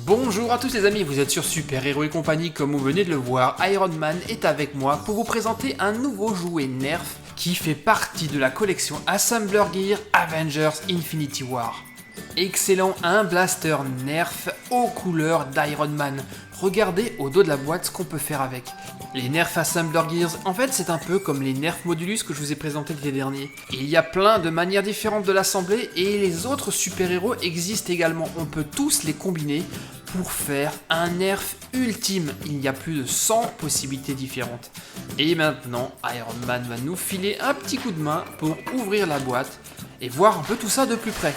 Bonjour à tous les amis, vous êtes sur Super Héros et compagnie, comme vous venez de le voir, Iron Man est avec moi pour vous présenter un nouveau jouet Nerf qui fait partie de la collection Assembler Gear Avengers Infinity War. Excellent, un blaster Nerf aux couleurs d'Iron Man. Regardez au dos de la boîte ce qu'on peut faire avec. Les Nerf Assembler Gears, en fait c'est un peu comme les Nerf Modulus que je vous ai présenté l'été dernier. Il y a plein de manières différentes de l'assembler et les autres super-héros existent également. On peut tous les combiner pour faire un Nerf ultime. Il y a plus de 100 possibilités différentes. Et maintenant, Iron Man va nous filer un petit coup de main pour ouvrir la boîte et voir un peu tout ça de plus près.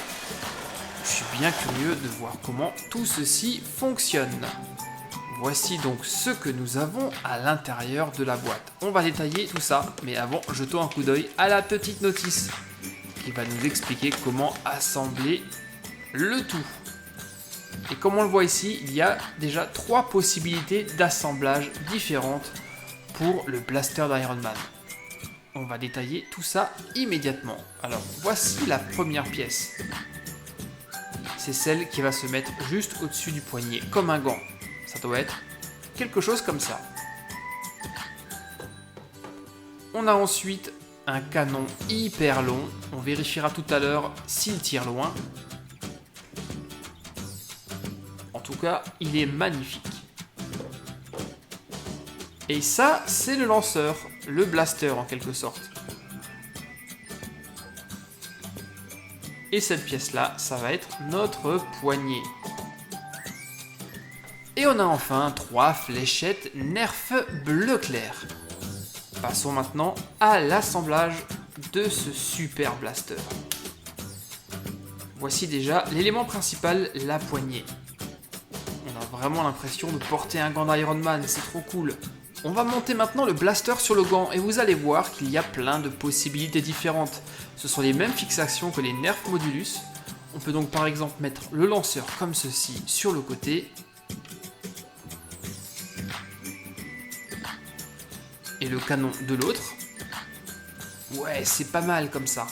Je suis bien curieux de voir comment tout ceci fonctionne. Voici donc ce que nous avons à l'intérieur de la boîte. On va détailler tout ça, mais avant, jetons un coup d'œil à la petite notice qui va nous expliquer comment assembler le tout. Et comme on le voit ici, il y a déjà 3 possibilités d'assemblage différentes pour le blaster d'Iron Man. On va détailler tout ça immédiatement. Alors, voici la première pièce. C'est celle qui va se mettre juste au-dessus du poignet, comme un gant. Ça doit être quelque chose comme ça. On a ensuite un canon hyper long. On vérifiera tout à l'heure s'il tire loin. En tout cas, il est magnifique. Et ça, c'est le lanceur, le blaster en quelque sorte. Et cette pièce-là, ça va être notre poignet. Et on a enfin 3 fléchettes Nerf bleu clair. Passons maintenant à l'assemblage de ce super blaster. Voici déjà l'élément principal, la poignée. On a vraiment l'impression de porter un gant d'Iron Man, c'est trop cool. On va monter maintenant le blaster sur le gant et vous allez voir qu'il y a plein de possibilités différentes. Ce sont les mêmes fixations que les Nerf Modulus. On peut donc par exemple mettre le lanceur comme ceci sur le côté. Et le canon de l'autre. Ouais, c'est pas mal comme ça.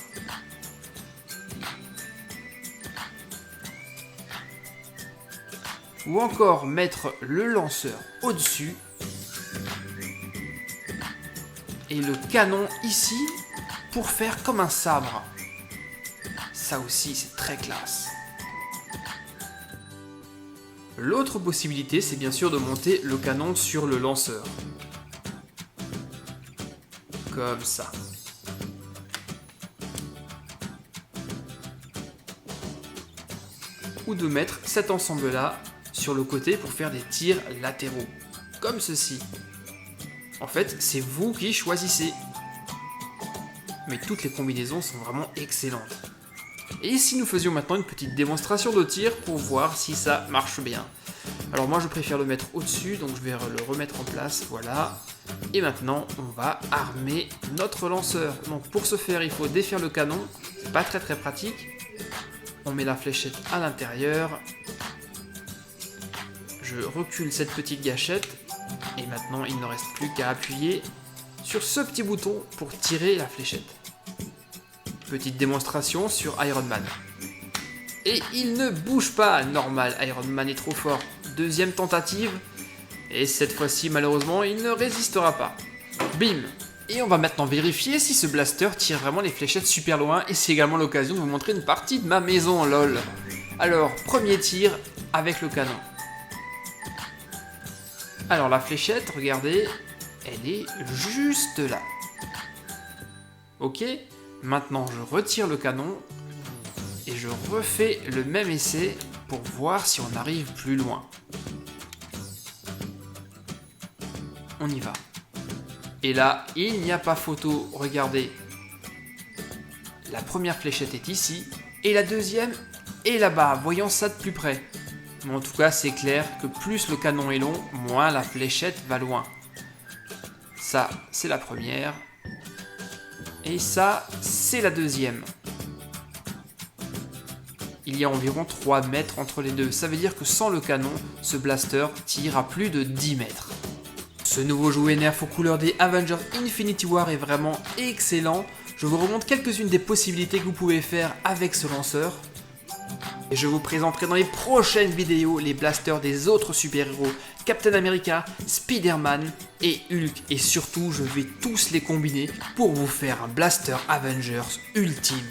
Ou encore mettre le lanceur au-dessus. Et le canon ici pour faire comme un sabre. Ça aussi, c'est très classe. L'autre possibilité, c'est bien sûr de monter le canon sur le lanceur. Comme ça. Ou de mettre cet ensemble-là sur le côté pour faire des tirs latéraux. Comme ceci. En fait, c'est vous qui choisissez. Mais toutes les combinaisons sont vraiment excellentes. Et si nous faisions maintenant une petite démonstration de tir pour voir si ça marche bien. Alors moi je préfère le mettre au-dessus, donc je vais le remettre en place, voilà. Et maintenant on va armer notre lanceur. Donc pour ce faire il faut défaire le canon, c'est pas très pratique. On met la fléchette à l'intérieur. Je recule cette petite gâchette. Et maintenant il ne reste plus qu'à appuyer sur ce petit bouton pour tirer la fléchette. Petite démonstration sur Iron Man. Et il ne bouge pas, normal, Iron Man est trop fort. Deuxième tentative, et cette fois-ci malheureusement il ne résistera pas. Bim. Et on va maintenant vérifier si ce blaster tire vraiment les fléchettes super loin, et c'est également l'occasion de vous montrer une partie de ma maison, lol. Alors, premier tir avec le canon. Alors la fléchette, regardez, elle est juste là. Ok, maintenant je retire le canon, et je refais le même essai pour voir si on arrive plus loin. On y va. Et là, il n'y a pas photo, regardez. La première fléchette est ici, et la deuxième est là-bas, voyons ça de plus près. Mais en tout cas, c'est clair que plus le canon est long, moins la fléchette va loin. Ça, c'est la première. Et ça, c'est la deuxième. Il y a environ 3 mètres entre les deux. Ça veut dire que sans le canon, ce blaster tire à plus de 10 mètres. Ce nouveau jouet Nerf aux couleurs des Avengers Infinity War est vraiment excellent. Je vous remontre quelques-unes des possibilités que vous pouvez faire avec ce lanceur. Et je vous présenterai dans les prochaines vidéos les blasters des autres super-héros, Captain America, Spider-Man et Hulk. Et surtout, je vais tous les combiner pour vous faire un blaster Avengers ultime.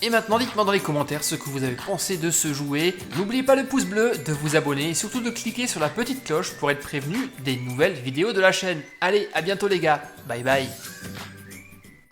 Et maintenant, dites-moi dans les commentaires ce que vous avez pensé de ce jouet. N'oubliez pas le pouce bleu, de vous abonner et surtout de cliquer sur la petite cloche pour être prévenu des nouvelles vidéos de la chaîne. Allez, à bientôt les gars, bye bye.